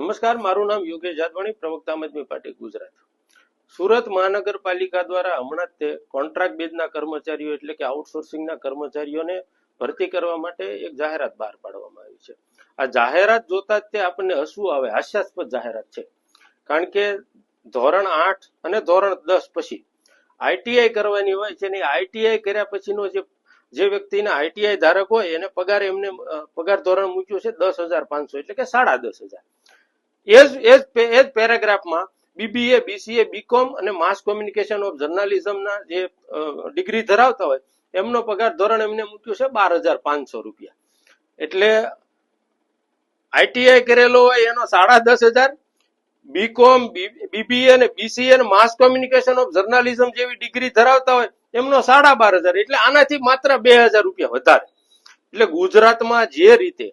નમસ્કાર, મારું નામ યોગેશ જાદવાણી, પ્રવક્તા આમ આદમી પાર્ટી ગુજરાત. સુરત મહાનગરપાલિકા દ્વારા હમણાં જ તે કોન્ટ્રાક્ટ બેઝના કર્મચારીઓ એટલે કે આઉટસોર્સિંગના કર્મચારીઓને ભરતી કરવા માટે એક જાહેરાત બહાર પાડવામાં આવી છે. આ જાહેરાત જોતા જ તે આપણને હસવું આવે, હાસ્યાસ્પદ જાહેરાત છે. કારણ કે ધોરણ 8 અને ધોરણ 10 પછી આઈટીઆઈ કરવાની હોય છે ને આઈટીઆઈ કર્યા પછીનો જે વ્યક્તિને આઈટીઆઈ ધારક હોય એને એમને પગાર ધોરણ મૂક્યું છે 10,500 એટલે કે 10,500. એ જ પેરેગ્રાફમાં બીબીએ, બીસીએ, બીકોમ અને માસ કોમ્યુનિકેશન ઓફ જર્નાલિઝમના જે ડિગ્રી ધરાવતા હોય એમનો પગાર ધોરણ એમને મૂક્યું છે 12,500 રૂપિયા. એટલે આઈટીઆઈ કરેલો હોય એનો 10,500, બીકોમ, બીબીએ અને બીસીએ અને માસ કોમ્યુનિકેશન ઓફ જર્નાલિઝમ જેવી ડિગ્રી ધરાવતા હોય એમનો 12,500. એટલે આનાથી માત્ર 2,000 રૂપિયા વધારે. એટલે ગુજરાતમાં જે રીતે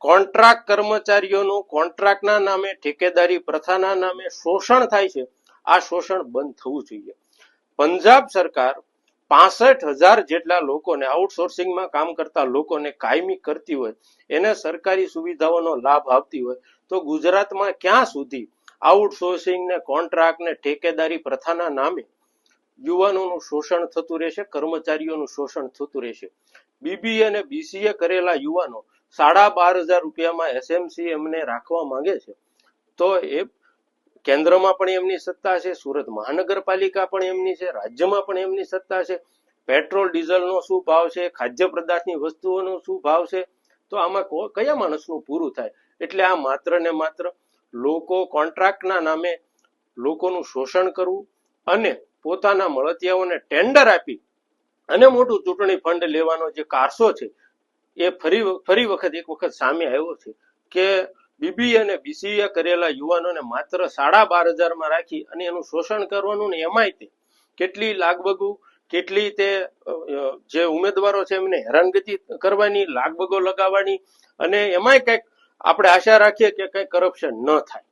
કોન્ટ્રાક્ટ કર્મચારીઓનું કોન્ટ્રાક્ટના નામે, ઠેકેદારી પ્રથાના નામે શોષણ થાય છે, આ શોષણ બંધ થવું જોઈએ. પંજાબ સરકાર 65,000 જેટલા લોકોને આઉટસોર્સિંગમાં કામ કરતા લોકોને કાયમી કરતી હોય, એને સરકારી સુવિધાઓનો લાભ આપતી હોય, તો ગુજરાતમાં ક્યાં સુધી આઉટસોર્સિંગ ને કોન્ટ્રાક્ટ ને ઠેકેદારી પ્રથાના નામે યુવાનોનું શોષણ થતું રહેશે, કર્મચારીઓનું શોષણ થતું રહેશે. બીબીએ અને બીસીએ કરેલા યુવાનો 12,500 રૂપિયામાં એસએમસી એમને રાખવા માંગે છે, તો એ કેન્દ્રમાં પણ એમની સત્તા છે, સુરત મહાનગરપાલિકા પણ એમની છે, રાજ્યમાં પણ એમની સત્તા છે. પેટ્રોલ ડીઝલનો શું ભાવ છે, ખાદ્ય પદાર્થની વસ્તુઓનો શું ભાવ છે, તો આમાં કયા માણસનું પૂરું થાય? એટલે આ માત્ર ને માત્ર લોકો કોન્ટ્રાક્ટના નામે લોકોનું શોષણ કરવું અને પોતાના મળતિયાઓને ટેન્ડર આપી અને મોટું ચૂંટણી ફંડ લેવાનો જે કારસો છે એ ફરી વખત સામે આવ્યો છે કે બીબીએ અને બીસીએ કરેલા યુવાનોને માત્ર 12,500 માં રાખી અને એનું શોષણ કરવાનું ને એમાંય તે કેટલી લાગવગુ, કેટલી તે જે ઉમેદવારો છે એમને હેરાનગતિ કરવાની, લાગવગો લગાવવાની અને એમાંય કંઈક આપણે આશા રાખીએ કે કંઈક કરપ્શન ન થાય.